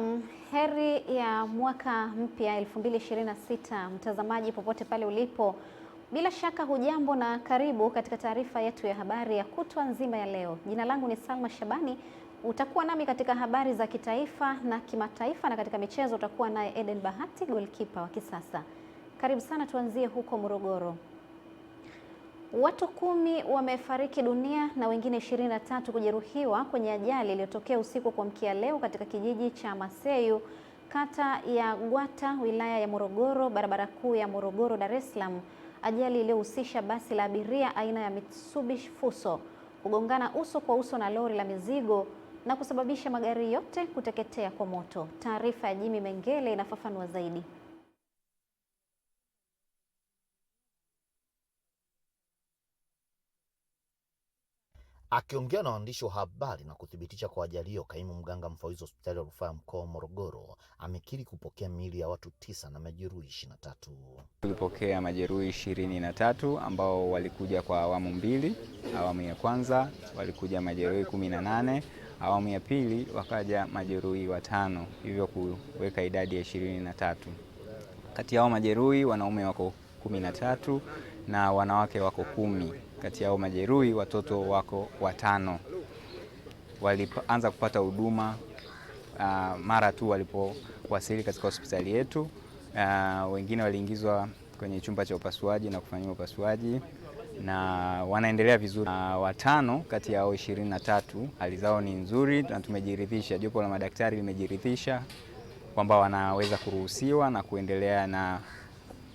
Naam, heri ya mwaka mpya 2026 mtazamaji popote pale ulipo. Bila shaka hujambo na karibu katika taarifa yetu ya habari ya kutwa nzima ya leo. Jina langu ni Salma Shabani. Utakuwa nami katika habari za kitaifa na kimataifa, na katika michezo utakuwa naye Eden Bahati, goalkeeper wa kisasa. Karibu sana, tuanzie huko Morogoro. Watu 10 wamefariki dunia na wengine 23 kujeruhiwa kwenye ajali iliyotokea usiku wa kuamkia leo katika kijiji cha Maseyu, kata ya Gwata, wilaya ya Morogoro, barabara kuu ya Morogoro Dar es Salaam. Ajali iliyohusisha basi la abiria aina ya Mitsubishi Fuso kugongana uso kwa uso na lori la mizigo na kusababisha magari yote kuteketea kwa moto. Taarifa ya Jimmy Mengele inafafanua zaidi. Akiongea na waandishi wa habari na kuthibitisha kwa ajali hiyo, kaimu mganga mfawidhi hospitali ya rufaa mkoa wa Morogoro amekiri kupokea miili ya watu 9 na majeruhi 23. Tulipokea majeruhi 23 ambao walikuja kwa awamu mbili. Awamu ya kwanza walikuja majeruhi 18, awamu ya pili wakaja majeruhi 5, hivyo kuweka idadi ya 23. Kati yao majeruhi wanaume wako 13 na wanawake wako 10. Kati yao majeruhi watoto wako 5. Walianza kupata huduma mara tu walipowasili katika hospitali yetu. Wengine waliingizwa kwenye chumba cha upasuaji na kufanyiwa upasuaji na wanaendelea vizuri. 5 kati yao 23 hali zao ni nzuri na tumejiridhisha, jopo la madaktari limejiridhisha kwamba wanaweza kuruhusiwa na kuendelea na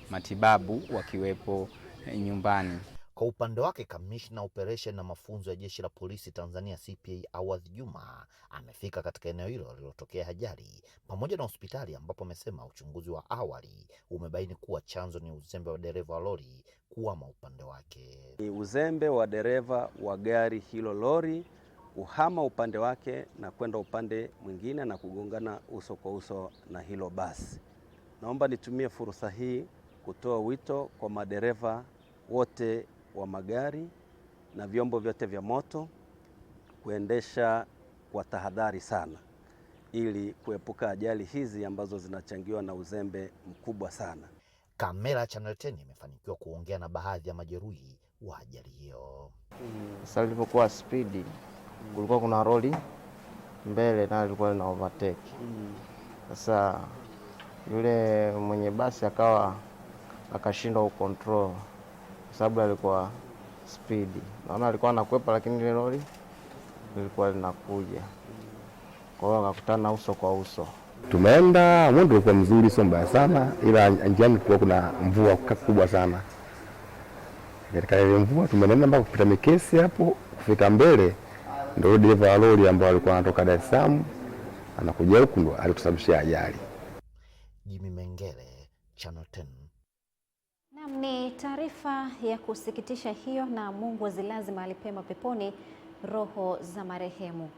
matibabu wakiwepo nyumbani. Kwa upande wake, kamishna operation na mafunzo ya Jeshi la Polisi Tanzania CPA Awadhi Juma amefika katika eneo hilo lililotokea ajali pamoja na hospitali, ambapo amesema uchunguzi wa awali umebaini kuwa chanzo ni uzembe wa dereva wa lori kuama upande wake. Ni uzembe wa dereva wa gari hilo lori kuhama upande wake na kwenda upande mwingine na kugongana uso kwa uso na hilo basi. Naomba nitumie fursa hii kutoa wito kwa madereva wote wa magari na vyombo vyote vya moto kuendesha kwa tahadhari sana ili kuepuka ajali hizi ambazo zinachangiwa na uzembe mkubwa sana. Kamera ya Channel 10 imefanikiwa kuongea na baadhi ya majeruhi wa ajali hiyo. Sasa ilipokuwa spidi, kulikuwa kuna roli mbele na ilikuwa ina overtake. Sasa yule mwenye basi akashindwa kucontrol sababu alikuwa spidi. Naona alikuwa anakwepa, lakini ile lori lilikuwa linakuja. Kwa hiyo akakutana uso kwa uso. Tumeenda, mwendo ulikuwa mzuri, sio mbaya sana, ila njiani kulikuwa kuna mvua kubwa sana. Katika ile mvua tumeenda mpaka kupita Mikesi hapo, kufika mbele ndio dereva wa lori ambao alikuwa anatoka Dar es Salaam anakuja huku ndo alitusababishia ajali. Jimmy Mengele, Channel 10. Ni taarifa ya kusikitisha hiyo, na Mungu azilaze mahali pema peponi roho za marehemu.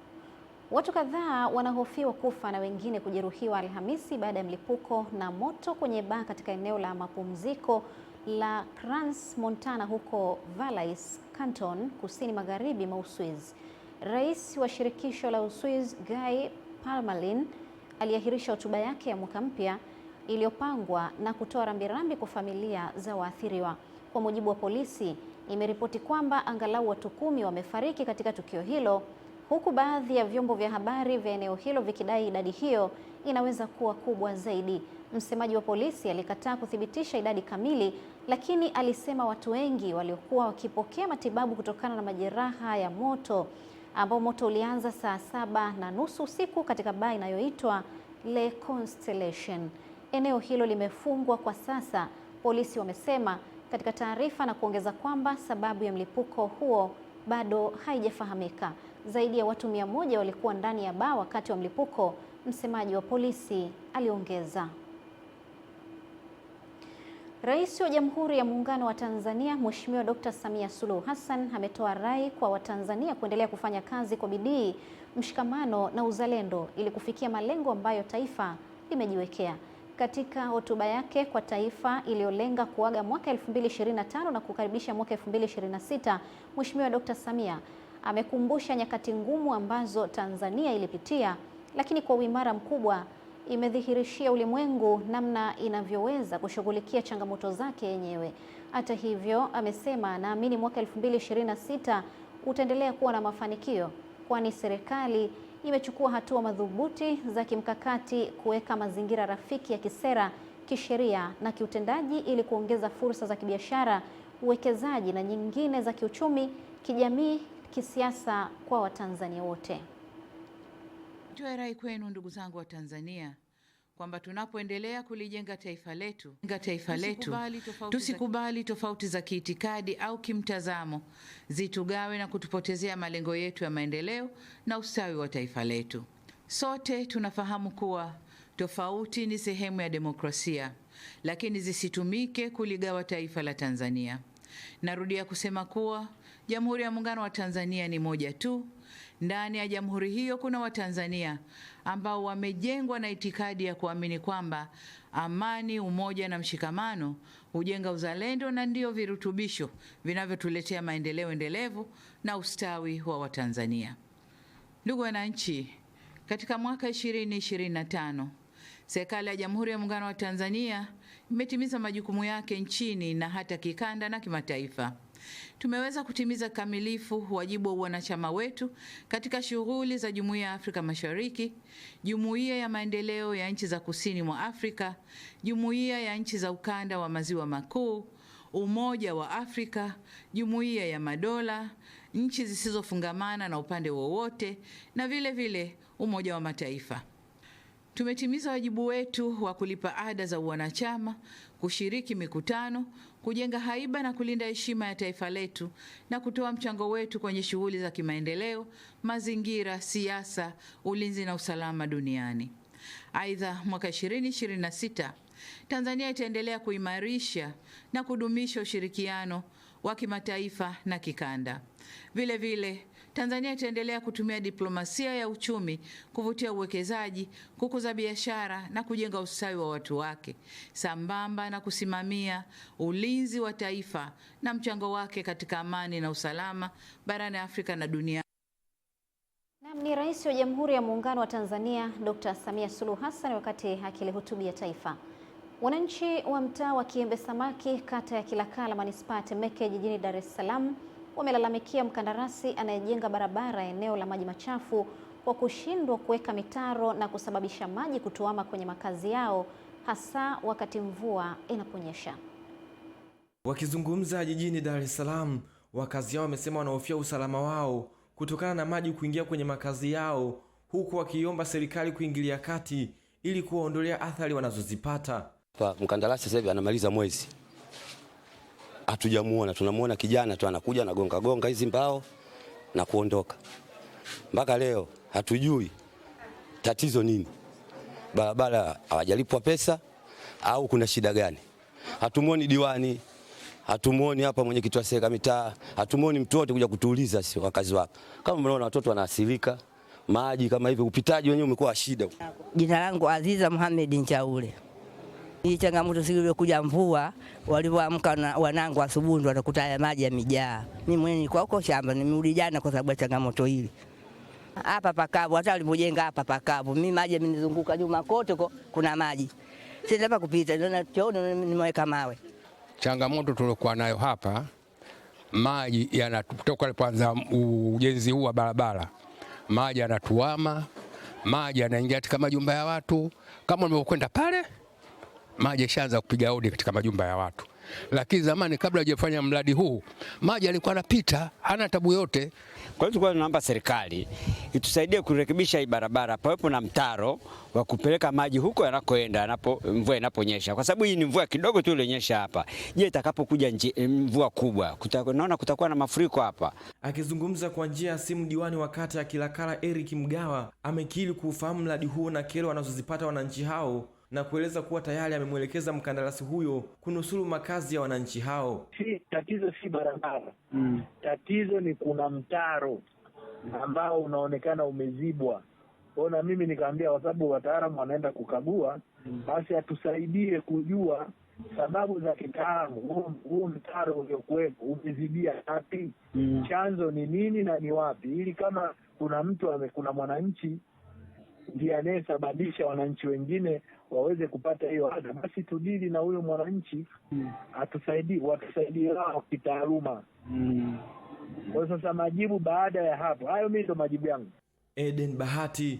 Watu kadhaa wanahofiwa kufa na wengine kujeruhiwa Alhamisi baada ya mlipuko na moto kwenye baa katika eneo la mapumziko la Crans Montana huko Valais Canton, kusini magharibi mwa Uswizi. Rais wa shirikisho la Uswizi Guy Parmelin aliahirisha hotuba yake ya mwaka mpya iliyopangwa na kutoa rambirambi kwa familia za waathiriwa. Kwa mujibu wa polisi, imeripoti kwamba angalau watu 10 wamefariki katika tukio hilo, huku baadhi ya vyombo vya habari vya eneo hilo vikidai idadi hiyo inaweza kuwa kubwa zaidi. Msemaji wa polisi alikataa kuthibitisha idadi kamili, lakini alisema watu wengi waliokuwa wakipokea matibabu kutokana na majeraha ya moto, ambao moto ulianza saa 7:30 usiku katika baa inayoitwa Le Constellation. Eneo hilo limefungwa kwa sasa, polisi wamesema katika taarifa, na kuongeza kwamba sababu ya mlipuko huo bado haijafahamika. Zaidi ya watu 100 walikuwa ndani ya baa wakati wa mlipuko, msemaji wa polisi aliongeza. Rais wa Jamhuri ya Muungano wa Tanzania Mheshimiwa Dr. Samia Suluhu Hassan ametoa rai kwa Watanzania kuendelea kufanya kazi kwa bidii, mshikamano na uzalendo ili kufikia malengo ambayo taifa limejiwekea. Katika hotuba yake kwa taifa iliyolenga kuaga mwaka 2025 na kukaribisha mwaka 2026, Mheshimiwa Dr. Samia amekumbusha nyakati ngumu ambazo Tanzania ilipitia, lakini kwa uimara mkubwa imedhihirishia ulimwengu namna inavyoweza kushughulikia changamoto zake yenyewe. Hata hivyo, amesema naamini mwaka 2026 utaendelea kuwa na mafanikio, kwani serikali imechukua hatua madhubuti za kimkakati kuweka mazingira rafiki ya kisera, kisheria na kiutendaji ili kuongeza fursa za kibiashara, uwekezaji na nyingine za kiuchumi, kijamii, kisiasa kwa Watanzania wote. Nitoe rai kwenu ndugu zangu wa Tanzania kwamba tunapoendelea kulijenga taifa letu, tusikubali tofauti za kiitikadi au kimtazamo zitugawe na kutupotezea malengo yetu ya maendeleo na ustawi wa taifa letu. Sote tunafahamu kuwa tofauti ni sehemu ya demokrasia, lakini zisitumike kuligawa taifa la Tanzania. Narudia kusema kuwa Jamhuri ya Muungano wa Tanzania ni moja tu. Ndani ya jamhuri hiyo kuna Watanzania ambao wamejengwa na itikadi ya kuamini kwamba amani, umoja na mshikamano hujenga uzalendo na ndio virutubisho vinavyotuletea maendeleo endelevu na ustawi wa Watanzania. Ndugu wananchi, katika mwaka 2025 serikali ya Jamhuri ya Muungano wa Tanzania imetimiza majukumu yake nchini na hata kikanda na kimataifa. Tumeweza kutimiza kamilifu wajibu wa wanachama wetu katika shughuli za Jumuiya ya Afrika Mashariki, Jumuiya ya Maendeleo ya Nchi za Kusini mwa Afrika, Jumuiya ya Nchi za Ukanda wa Maziwa Makuu, Umoja wa Afrika, Jumuiya ya Madola, nchi zisizofungamana na upande wowote na vile vile Umoja wa Mataifa. Tumetimiza wajibu wetu wa kulipa ada za wanachama, kushiriki mikutano, kujenga haiba na kulinda heshima ya taifa letu na kutoa mchango wetu kwenye shughuli za kimaendeleo, mazingira, siasa, ulinzi na usalama duniani. Aidha, mwaka 2026 Tanzania itaendelea kuimarisha na kudumisha ushirikiano wa kimataifa na kikanda. Vile vile, Tanzania itaendelea kutumia diplomasia ya uchumi kuvutia uwekezaji, kukuza biashara na kujenga ustawi wa watu wake, sambamba na kusimamia ulinzi wa taifa na mchango wake katika amani na usalama barani Afrika na dunia. Ni Rais wa Jamhuri ya Muungano wa Tanzania Dr. Samia Suluhu Hassan wakati akilihutubia taifa. Wananchi wa mtaa wa Kiembe Samaki, kata ya Kilakala, manispaa ya Temeke, jijini Dar es Salaam wamelalamikia mkandarasi anayejenga barabara eneo la maji machafu kwa kushindwa kuweka mitaro na kusababisha maji kutuama kwenye makazi yao, hasa wakati mvua inaponyesha. Wakizungumza jijini Dar es Salaam, wakazi hao wamesema wanahofia usalama wao kutokana na maji kuingia kwenye makazi yao, huku wakiomba serikali kuingilia kati ili kuwaondolea athari wanazozipata. Mkandarasi sasa hivi anamaliza mwezi, hatujamuona. Tunamuona kijana tu anakuja na gonga hizi mbao na kuondoka. Mpaka leo hatujui tatizo nini. Barabara hawajalipwa pesa au kuna shida gani? Hatumuoni diwani, hatumuoni hapa mwenyekiti wa serikali mitaa, hatumuoni mtu wote kuja kutuuliza sisi wakazi wako. Kama mnaona watoto wanaathirika, maji kama hivi, upitaji wenyewe umekuwa shida. Jina langu Aziza Mohamed Nchaule. Hii changamoto siku ile kuja mvua, walivyoamka wanangu asubuhi ndo watakuta haya maji yamejaa. Mimi mwenyewe nilikuwa huko shamba, nimerudi jana kwa sababu ya changamoto hili. Hapa pakavu, hata walipojenga hapa pakavu. Mimi maji yamenizunguka nyuma kote kuna maji. Sasa hapa kupita ndio chooni nimeweka mawe. Changamoto tulikuwa nayo hapa, maji yanatoka kwanza ujenzi huu wa barabara. Maji yanatuama, maji yanaingia katika majumba ya watu. Kama nilivyokwenda pale, maji yashaanza kupiga hodi katika majumba ya watu. Lakini zamani kabla hajafanya mradi huu, maji yalikuwa yanapita, hana tabu yote. Kwa hiyo tulikuwa tunaomba serikali itusaidie kurekebisha hii barabara, pawepo na mtaro wa kupeleka maji huko yanakoenda mvua inaponyesha. Kwa sababu hii ni mvua kidogo tu ilionyesha hapa. Je, itakapokuja mvua kubwa, naona kutakuwa na mafuriko hapa. Akizungumza kwa njia ya simu, diwani wa kata ya Kilakala Eric Mgawa amekiri kufahamu mradi huo na kero wanazozipata wananchi hao na kueleza kuwa tayari amemwelekeza mkandarasi huyo kunusuru makazi ya wananchi hao. Tatizo si barabara. Tatizo ni kuna mtaro ambao unaonekana umezibwa. Ona, mimi nikaambia kwa sababu wataalamu wanaenda kukagua, basi atusaidie kujua sababu za kitaalamu. Huu mtaro uliokuwepo umezibia wapi? Chanzo ni nini na ni wapi? Ili kama kuna mwananchi ndiye anayesababisha wananchi wengine waweze kupata hiyo adha, basi tudili na huyo mwananchi watusaidie wao kitaaluma. Kwa sasa majibu baada ya hapo, hayo mimi ndo majibu yangu. Eden Bahati.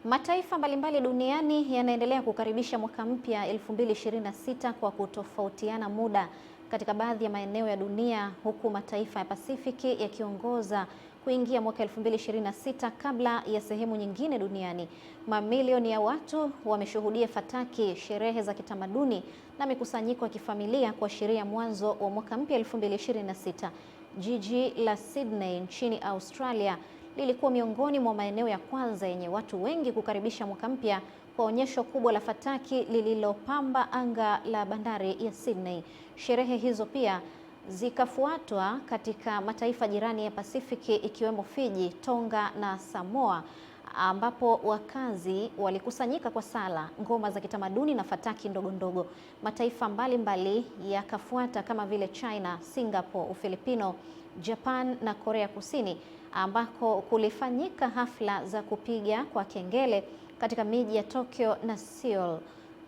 Mataifa mbalimbali duniani yanaendelea kukaribisha mwaka mpya 2026 kwa kutofautiana muda katika baadhi ya maeneo ya dunia, huku mataifa ya Pasifiki yakiongoza kuingia mwaka 2026 kabla ya sehemu nyingine duniani. Mamilioni ya watu wameshuhudia fataki, sherehe za kitamaduni na mikusanyiko ya kifamilia kuashiria mwanzo wa mwaka mpya 2026. Jiji la Sydney nchini Australia lilikuwa miongoni mwa maeneo ya kwanza yenye watu wengi kukaribisha mwaka mpya kwa onyesho kubwa la fataki lililopamba anga la bandari ya Sydney. Sherehe hizo pia zikafuatwa katika mataifa jirani ya Pasifiki ikiwemo Fiji, Tonga na Samoa, ambapo wakazi walikusanyika kwa sala, ngoma za kitamaduni na fataki ndogo ndogo. Mataifa mbalimbali yakafuata kama vile China, Singapore, Ufilipino, Japan na Korea Kusini, ambako kulifanyika hafla za kupiga kwa kengele katika miji ya Tokyo na Seoul.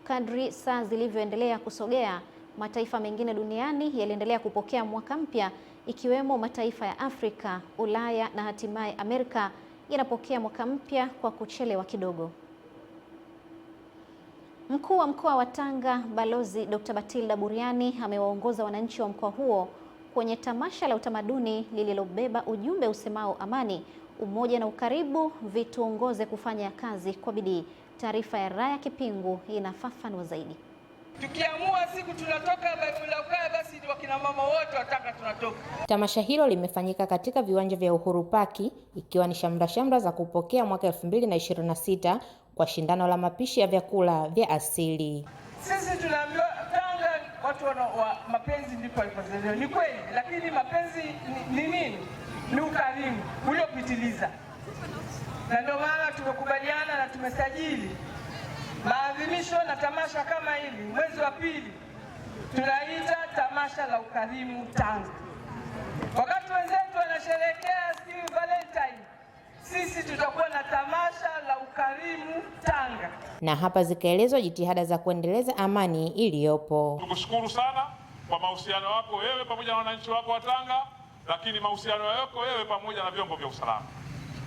Kadri saa zilivyoendelea kusogea, mataifa mengine duniani yaliendelea kupokea mwaka mpya, ikiwemo mataifa ya Afrika, Ulaya na hatimaye Amerika yanapokea mwaka mpya kwa kuchelewa kidogo. Mkuu wa mkoa wa Tanga, Balozi Dr. Batilda Buriani amewaongoza wananchi wa mkoa huo kwenye tamasha la utamaduni lililobeba ujumbe usemao amani, umoja na ukaribu vituongoze kufanya kazi kwa bidii. Taarifa ya Raya Kipingu inafafanua zaidi. Tukiamua siku tunatoka bila ukaya, basi wakina mama wote wataka tunatoka. Tamasha hilo limefanyika katika viwanja vya Uhuru Paki, ikiwa ni shamra za kupokea mwaka 2026 kwa shindano la mapishi ya vyakula vya asili. Sisi tunaambiwa Tanga watu wa mapenzi ndipo walipozaliwa. Ni kweli, lakini mapenzi ni nini? Ni ukarimu uliopitiliza. Na ndio maana tumekubaliana na tumesajili maadhimisho na tamasha kama hili mwezi wa pili, tunaita tamasha la ukarimu Tanga. Wakati wenzetu wanasherehekea Valentine, sisi tutakuwa na tamasha la ukarimu Tanga. Na hapa zikaelezwa jitihada za kuendeleza amani iliyopo. Tukushukuru sana kwa mahusiano yako wewe pamoja na wananchi wako wa Tanga, lakini mahusiano yako wewe pamoja na vyombo vya usalama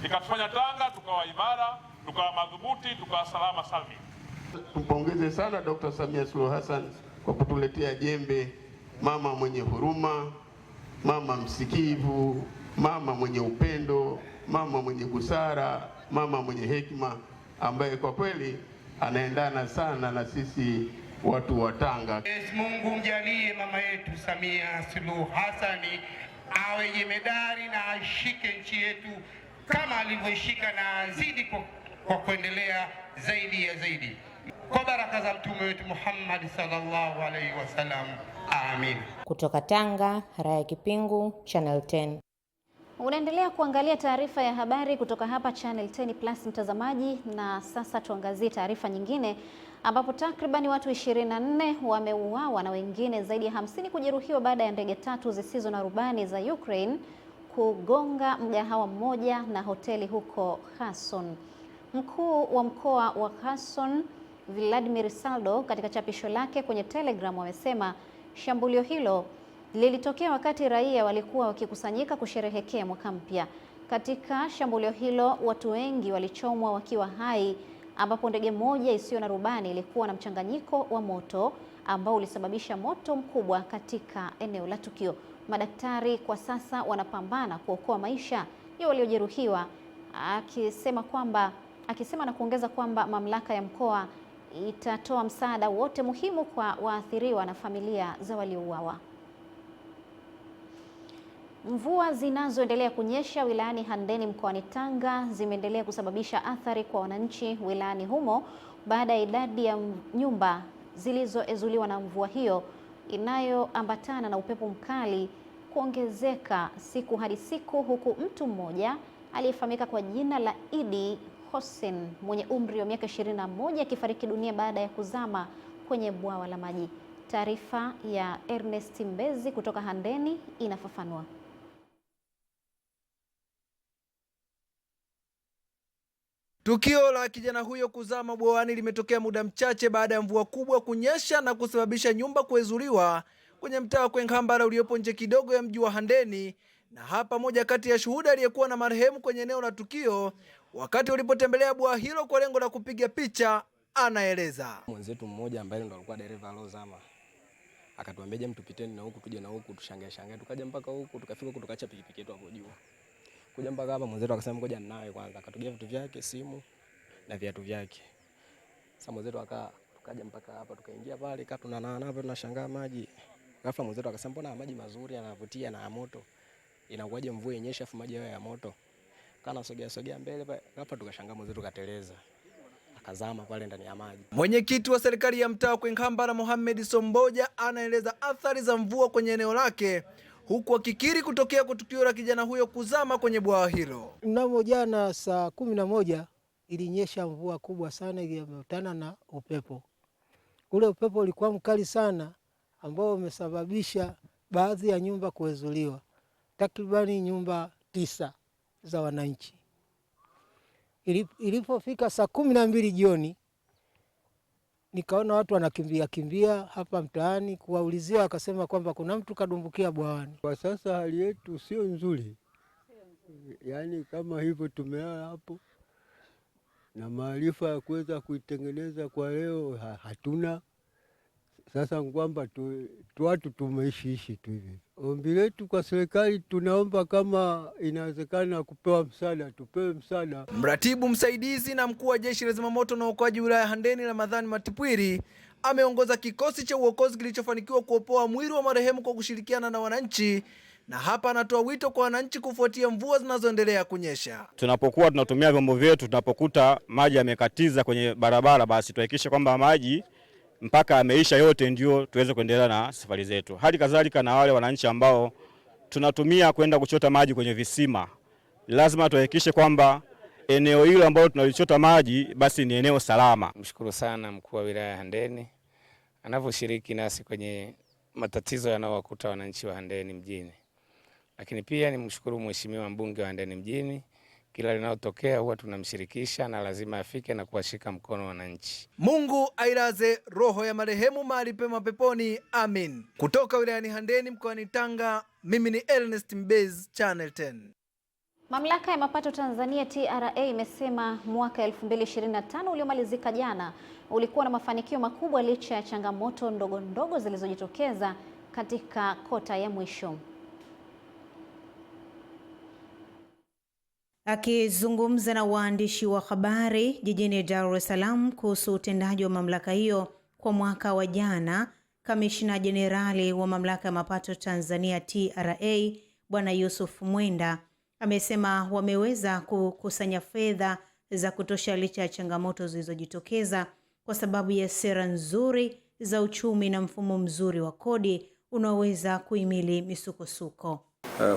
ikatufanya Tanga tukawa imara, tukawa madhubuti, tukawa salama salmi. Tumpongeze sana Dr. Samia Suluhu Hassan kwa kutuletea jembe, mama mwenye huruma, mama msikivu, mama mwenye upendo, mama mwenye busara, mama mwenye hekima, ambaye kwa kweli anaendana sana na sisi watu wa Tanga. Mungu mjalie mama yetu Samia Suluhu Hassan awe jemedari na ashike nchi yetu kama alivyoishika na azidi kwa kuendelea zaidi ya zaidi. Kwa baraka za mtume wetu Muhammad sallallahu alaihi wasallam. Amin. Kutoka Tanga, Raya Kipingu, Channel 10. Unaendelea kuangalia taarifa ya habari kutoka hapa Channel 10 Plus mtazamaji, na sasa tuangazie taarifa nyingine ambapo takribani watu 24 wameuawa na wengine zaidi ya 50 kujeruhiwa baada ya ndege tatu zisizo na rubani za Ukraine kugonga mgahawa mmoja na hoteli huko Kherson. Mkuu wa mkoa wa Kherson, Vladimir Saldo, katika chapisho lake kwenye Telegram amesema shambulio hilo lilitokea wakati raia walikuwa wakikusanyika kusherehekea mwaka mpya. Katika shambulio hilo watu wengi walichomwa wakiwa hai, ambapo ndege moja isiyo na rubani ilikuwa na mchanganyiko wa moto ambao ulisababisha moto mkubwa katika eneo la tukio. Madaktari kwa sasa wanapambana kuokoa maisha ya waliojeruhiwa, akisema na kuongeza kwamba mamlaka ya mkoa itatoa msaada wote muhimu kwa waathiriwa na familia za waliouawa. Mvua zinazoendelea kunyesha wilayani Handeni mkoani Tanga zimeendelea kusababisha athari kwa wananchi wilayani humo baada ya idadi ya nyumba zilizoezuliwa na mvua hiyo inayoambatana na upepo mkali kuongezeka siku hadi siku, huku mtu mmoja aliyefahamika kwa jina la Idi Hossein mwenye umri wa miaka 21 akifariki dunia baada ya kuzama kwenye bwawa la maji. Taarifa ya Ernest Mbezi kutoka Handeni inafafanua. Tukio la kijana huyo kuzama bwawani limetokea muda mchache baada ya mvua kubwa kunyesha na kusababisha nyumba kuezuliwa kwenye mtaa wa Kwenkhambala uliopo nje kidogo ya mji wa Handeni. Na hapa moja kati ya shuhuda aliyekuwa na marehemu kwenye eneo la tukio wakati ulipotembelea bwawa hilo kwa lengo la kupiga picha anaeleza. Mwenzetu mmoja ambaye ndo alikuwa dereva alozama akatuambia je, mtupiteni na huku tuje na huku tushangae. Tukaja mpaka huku, tukafika huku, tukaacha pikipiki yetu hapo juu. Kuja mpaka hapa mwenzetu akasema ngoja ninawe kwanza, akatugea vitu vyake, simu na viatu vyake. Sasa mwenzetu tukaja mpaka hapa, tukaingia pale tunanaana hapo tunashangaa maji. Ghafla mwenzetu akasema mbona maji mazuri yanavutia na ya moto, inakuwaje mvua yenyesha afu maji hayo ya moto? Kana sogea mbele pale, ghafla tukashangaa mwenzetu kateleza akazama pale ndani ya maji. Mwenyekiti wa serikali ya mtaa wa Kwenkhambala Mohamed Somboja anaeleza athari za mvua kwenye eneo lake, huku akikiri kutokea kwa tukio la kijana huyo kuzama kwenye bwawa hilo. Mnamo jana saa 11 ilinyesha mvua kubwa sana iliyoambatana na upepo. Ule upepo ulikuwa mkali sana ambao umesababisha baadhi ya nyumba kuezuliwa. Takribani nyumba 9 za wananchi. Ilipofika saa 12 jioni nikaona watu wanakimbia hapa mtaani kuwaulizia, akasema kwamba kuna mtu kadumbukia bwawani. Kwa sasa hali yetu sio nzuri. Yaani kama hivyo tumelala hapo na maarifa ya kuweza kuitengeneza kwa leo hatuna. Sasa kwamba watu tumeishi tu hivi. Ombi letu kwa serikali, tunaomba kama inawezekana kupewa msaada, tupewe msaada. Mratibu msaidizi na mkuu wa jeshi la zimamoto na uokoaji wilaya Handeni Ramadhani Matipwiri ameongoza kikosi cha uokozi kilichofanikiwa kuopoa mwili wa marehemu kwa kushirikiana na wananchi, na hapa anatoa wito kwa wananchi kufuatia mvua zinazoendelea kunyesha. Tunapokuwa tunatumia vyombo vyetu, tunapokuta maji yamekatiza kwenye barabara, basi tuhakikishe kwamba maji mpaka ameisha yote ndio tuweze kuendelea na safari zetu. Hali kadhalika na wale wananchi ambao tunatumia kwenda kuchota maji kwenye visima, lazima tuhakikishe kwamba eneo hilo ambalo tunalichota maji basi ni eneo salama. Mshukuru sana mkuu wa wilaya ya Handeni anavyoshiriki nasi kwenye matatizo yanayowakuta wananchi wa Handeni mjini. Lakini pia nimshukuru mheshimiwa mbunge wa Handeni mjini, kila linalotokea huwa tunamshirikisha na lazima afike na kuwashika mkono wananchi. Mungu ailaze roho ya marehemu mahali pema peponi. Amin. Kutoka wilayani Handeni mkoani Tanga, mimi ni Ernest Mbez, Channel 10. Mamlaka ya mapato Tanzania TRA imesema mwaka 2025 uliomalizika jana ulikuwa na mafanikio makubwa licha ya changamoto ndogo ndogo zilizojitokeza katika kota ya mwisho. Akizungumza na waandishi wa habari jijini Dar es Salaam kuhusu utendaji wa mamlaka hiyo kwa mwaka wa jana, Kamishna Jenerali wa Mamlaka ya Mapato Tanzania TRA Bwana Yusuf Mwenda amesema wameweza kukusanya fedha za kutosha licha ya changamoto zilizojitokeza kwa sababu ya sera nzuri za uchumi na mfumo mzuri wa kodi unaoweza kuhimili misukosuko.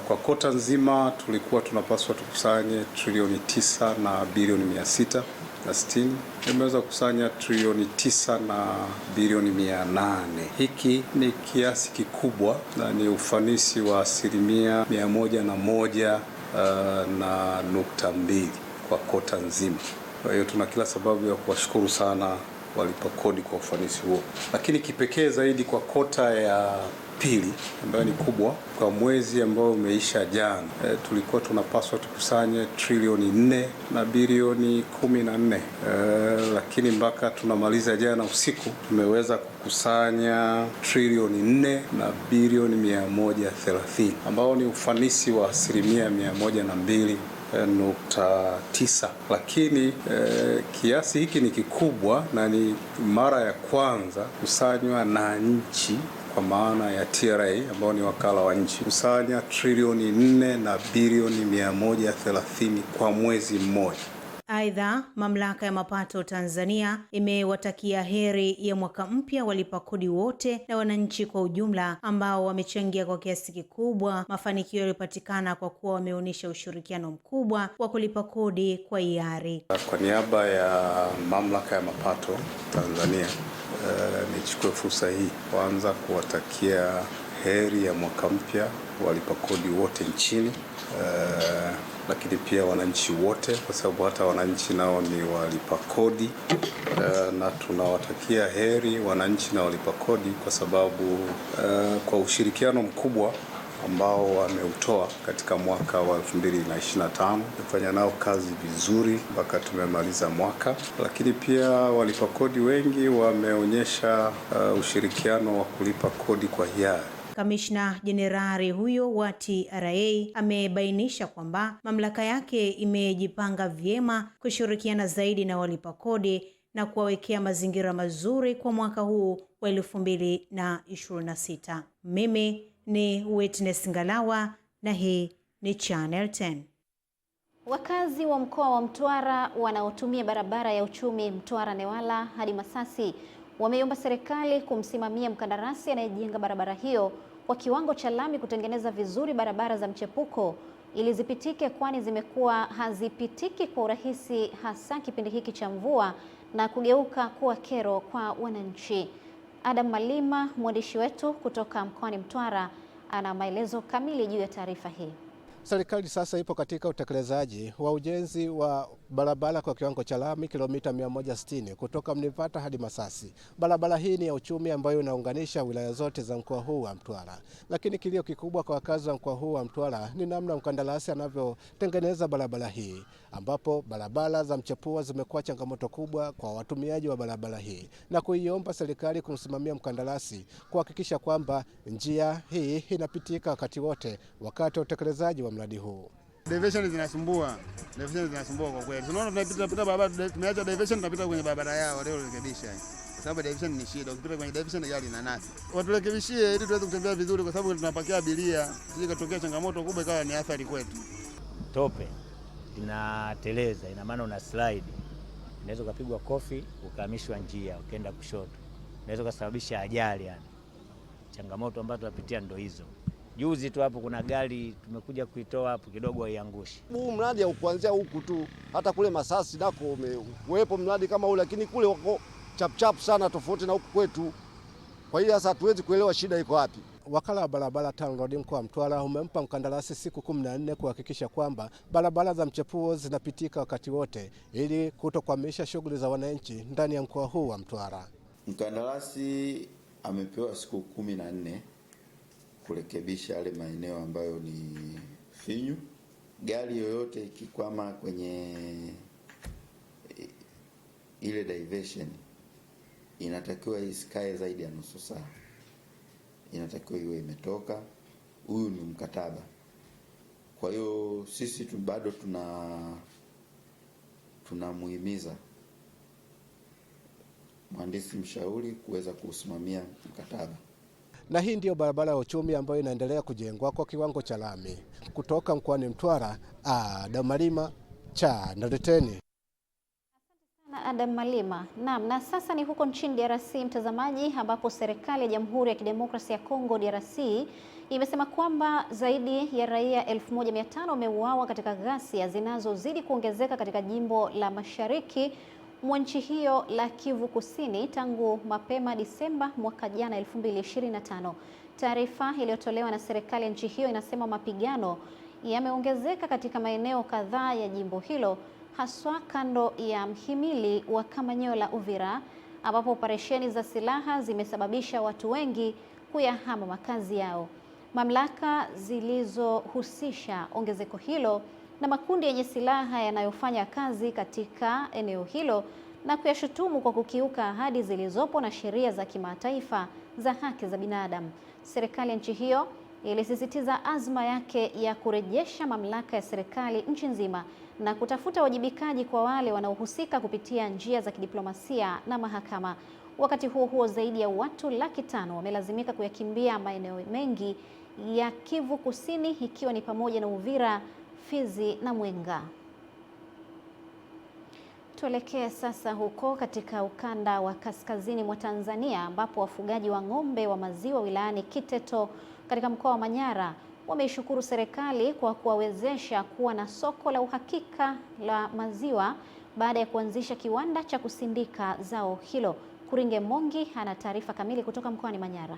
Kwa kota nzima tulikuwa tunapaswa tukusanye trilioni 9 na bilioni 660. Tumeweza kukusanya trilioni 9 na bilioni 800. Hiki ni kiasi kikubwa na ni ufanisi wa 101.2 kwa kota nzima. Kwa hiyo tuna kila sababu ya kuwashukuru sana walipa kodi kwa ufanisi huo. Lakini kipekee zaidi kwa kota ya pili ambayo ni kubwa, kwa mwezi ambao umeisha jana tulikuwa tunapaswa tukusanye trilioni 4 na bilioni 14, lakini mpaka tunamaliza jana usiku tumeweza kukusanya trilioni 4 na bilioni 130, ambao ni ufanisi wa 102.9. Lakini kiasi hiki ni kikubwa na ni mara ya kwanza kusanywa na nchi, kwa maana ya TRA ambao ni wakala wa nchi, kusanya trilioni 4 na bilioni 130 kwa mwezi mmoja. Aidha, Mamlaka ya Mapato Tanzania imewatakia heri ya mwaka mpya walipa kodi wote na wananchi kwa ujumla ambao wamechangia kwa kiasi kikubwa mafanikio yaliyopatikana kwa kuwa wameonyesha ushirikiano mkubwa wa kulipa kodi kwa hiari. Kwa niaba ya Mamlaka ya Mapato Tanzania nichukue fursa hii kwanza kuwatakia heri ya mwaka mpya walipa kodi wote nchini. lakini pia wananchi wote, kwa sababu hata wananchi nao ni walipa kodi na tunawatakia heri wananchi na walipa kodi, kwa sababu kwa ushirikiano mkubwa ambao wameutoa katika mwaka wa 2025 tumefanya nao kazi vizuri mpaka tumemaliza mwaka, lakini pia walipa kodi wengi wameonyesha ushirikiano wa kulipa kodi kwa hiari. Kamishna Jenerali huyo wa TRA amebainisha kwamba mamlaka yake imejipanga vyema kushirikiana zaidi na walipa kodi na kuwawekea mazingira mazuri kwa mwaka huu wa 2026. Mimi ni Witness Ngalawa na hii ni Channel 10. Wakazi wa mkoa wa Mtwara wanaotumia barabara ya uchumi Mtwara Newala hadi Masasi wameomba serikali kumsimamia mkandarasi anayejenga barabara hiyo kwa kiwango cha lami kutengeneza vizuri barabara za mchepuko ili zipitike, kwani zimekuwa hazipitiki kwa urahisi hasa kipindi hiki cha mvua na kugeuka kuwa kero kwa wananchi. Adam Malima, mwandishi wetu kutoka mkoani Mtwara, ana maelezo kamili juu ya taarifa hii. Serikali sasa ipo katika utekelezaji wa ujenzi wa barabara kwa kiwango cha lami kilomita 160 kutoka Mnivata hadi Masasi. Barabara hii ni ya uchumi ambayo inaunganisha wilaya zote za mkoa huu wa Mtwara. Lakini kilio kikubwa kwa wakazi wa mkoa huu wa Mtwara ni namna mkandarasi anavyotengeneza barabara hii, ambapo barabara za mchepuo zimekuwa changamoto kubwa kwa watumiaji wa barabara hii, na kuiomba serikali kumsimamia mkandarasi kuhakikisha kwamba njia hii inapitika wakati wote wakati wa utekelezaji wa mradi huu. Diversion zinasumbua kwa kweli. Tunaona tunapita barabara, tumeacha diversion, tunapita kwenye barabara yao leo rekebisha. Kwa sababu diversion ni shida. Ukipita kwenye diversion gari inanasi. Waturekebishie ili tuweze kutembea vizuri, kwa sababu tunapakia abiria. Sije katokea changamoto kubwa ikawa ni athari kwetu. Tope inateleza, ina maana una slide. Unaweza kupigwa kofi ukahamishwa njia ukaenda kushoto. Unaweza kusababisha ajali yani. Changamoto ambazo tunapitia ndo hizo. Juzi tu hapo kuna gari tumekuja kuitoa hapo kidogo haiangushi. Huu mradi haukuanzia huku tu, hata kule Masasi nako umekuwepo mradi kama ule, lakini kule wako chap sana tofauti na huku kwetu. Kwa hiyo sasa hatuwezi kuelewa shida iko wapi. Wakala wa barabara TANROADS mkoa wa Mtwara umempa mkandarasi siku 14 kuhakikisha kwamba barabara za mchepuo zinapitika wakati wote ili kutokwamisha shughuli za wananchi ndani ya mkoa huu wa Mtwara. Mkandarasi amepewa siku 14 kurekebisha yale maeneo ambayo ni finyu. Gari yoyote ikikwama kwenye ile diversion inatakiwa isikae zaidi ya nusu saa, inatakiwa iwe imetoka. Huyu ni mkataba. Kwa hiyo sisi bado tunamuhimiza mhandisi mshauri kuweza kusimamia mkataba. Na hii ndiyo barabara ya uchumi ambayo inaendelea kujengwa kwa kiwango cha lami. Kutoka mkoani Mtwara, Adam Malima, Channel 10. Adam Malima. Naam, na sasa ni huko nchini DRC mtazamaji, ambapo serikali ya Jamhuri ya Kidemokrasia ya Kongo DRC imesema kwamba zaidi ya raia 1500 wameuawa katika ghasia zinazozidi kuongezeka katika jimbo la mashariki mwa nchi hiyo la Kivu Kusini tangu mapema Disemba mwaka jana 2025. Taarifa iliyotolewa na serikali ya nchi hiyo inasema mapigano yameongezeka katika maeneo kadhaa ya jimbo hilo, haswa kando ya mhimili wa Kamanyola Uvira, ambapo operesheni za silaha zimesababisha watu wengi kuyahama makazi yao. Mamlaka zilizohusisha ongezeko hilo na makundi yenye silaha yanayofanya kazi katika eneo hilo na kuyashutumu kwa kukiuka ahadi zilizopo na sheria za kimataifa za haki za binadamu. Serikali ya nchi hiyo ilisisitiza azma yake ya kurejesha mamlaka ya serikali nchi nzima na kutafuta wajibikaji kwa wale wanaohusika kupitia njia za kidiplomasia na mahakama. Wakati huo huo, zaidi ya watu 500,000 wamelazimika kuyakimbia maeneo mengi ya Kivu Kusini, ikiwa ni pamoja na Uvira, Fizi na Mwenga. Tuelekee sasa huko katika ukanda wa kaskazini mwa Tanzania, ambapo wafugaji wa ng'ombe wa maziwa wilayani Kiteto katika mkoa wa Manyara wameishukuru serikali kwa kuwawezesha kuwa na soko la uhakika la maziwa baada ya kuanzisha kiwanda cha kusindika zao hilo. Kuringe Mongi ana taarifa kamili kutoka mkoani Manyara.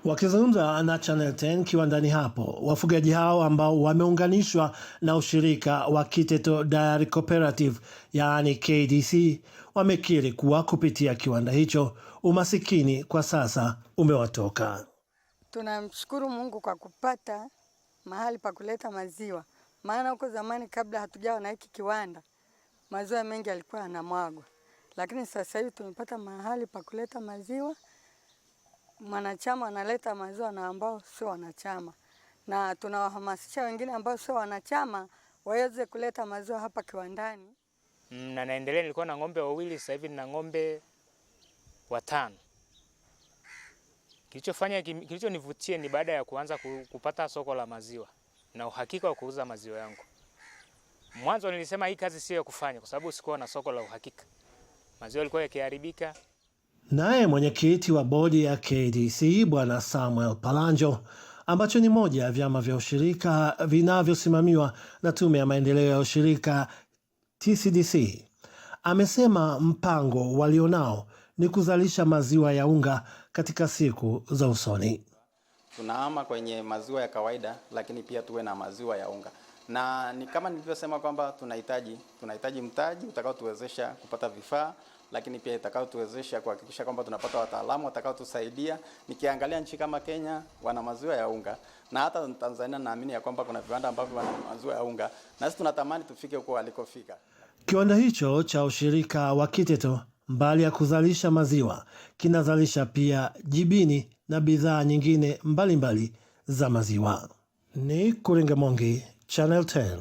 Wakizungumza na Channel 10 kiwandani hapo, wafugaji hao ambao wameunganishwa na ushirika wa Kiteto Dairy Cooperative yaani KDC wamekiri kuwa kupitia kiwanda hicho umasikini kwa sasa umewatoka. Tunamshukuru Mungu kwa kupata mahali pa kuleta maziwa, maana huko zamani kabla hatujawa na hiki kiwanda maziwa mengi yalikuwa yanamwagwa, lakini sasa hivi tumepata mahali pa kuleta maziwa. Mwanachama analeta maziwa na ambao sio wanachama, na tunawahamasisha wengine ambao sio wanachama waweze kuleta maziwa hapa kiwandani. Na naendelea, nilikuwa na ng'ombe wawili, sasa hivi nina ng'ombe 5. Kilichonivutia ni baada ya kuanza kupata soko la maziwa na uhakika wa kuuza maziwa yangu. Mwanzo nilisema hii kazi sio ya kufanya kwa sababu sikuwa na soko la uhakika. Maziwa yalikuwa yakiharibika. Naye mwenyekiti wa bodi ya KDC Bwana Samuel Palanjo, ambacho ni moja ya vyama vya ushirika vinavyosimamiwa na Tume ya Maendeleo ya Ushirika TCDC, amesema mpango walionao ni kuzalisha maziwa ya unga katika siku za usoni. Tunahama kwenye maziwa ya kawaida, lakini pia tuwe na maziwa ya unga. Na ni kama nilivyosema kwamba tunahitaji mtaji utakaotuwezesha kupata vifaa, lakini pia itakayotuwezesha kuhakikisha kwamba tunapata wataalamu watakaotusaidia. Nikiangalia nchi kama Kenya wana maziwa ya unga, na hata Tanzania naamini ya kwamba kuna viwanda ambavyo wana maziwa ya unga, na sisi tunatamani tufike huko walikofika. Kiwanda hicho cha ushirika wa Kiteto, mbali ya kuzalisha maziwa, kinazalisha pia jibini na bidhaa nyingine mbalimbali za maziwa. Ni Kuringa Mongi, Channel 10.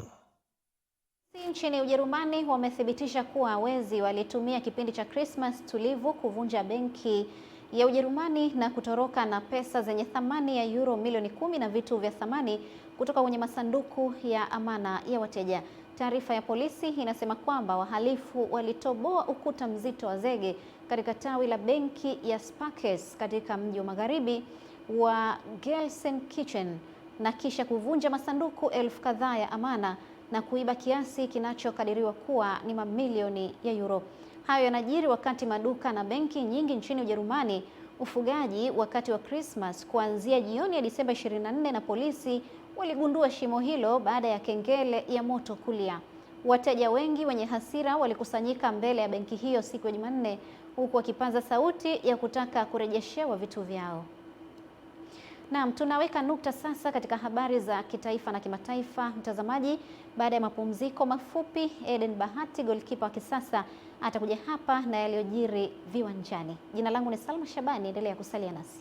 Nchini Ujerumani wamethibitisha kuwa wezi walitumia kipindi cha Christmas tulivu kuvunja benki ya Ujerumani na kutoroka na pesa zenye thamani ya euro milioni 10 na vitu vya thamani kutoka kwenye masanduku ya amana ya wateja. Taarifa ya polisi inasema kwamba wahalifu walitoboa ukuta mzito wa zege katika tawi la benki ya Sparkes katika mji wa magharibi wa Gelsenkirchen na kisha kuvunja masanduku 1000 kadhaa ya amana na kuiba kiasi kinachokadiriwa kuwa ni mamilioni ya euro. Hayo yanajiri wakati maduka na benki nyingi nchini Ujerumani ufugaji wakati wa Christmas kuanzia jioni ya Disemba 24, na polisi waligundua shimo hilo baada ya kengele ya moto kulia. Wateja wengi wenye hasira walikusanyika mbele ya benki hiyo siku ya Jumanne huku wakipaza sauti ya kutaka kurejeshewa vitu vyao. Naam, tunaweka nukta sasa katika habari za kitaifa na kimataifa. Mtazamaji, baada ya mapumziko mafupi, Eden Bahati goalkeeper wa kisasa atakuja hapa na yaliyojiri viwanjani. Jina langu ni Salma Shabani, endelea kusalia nasi.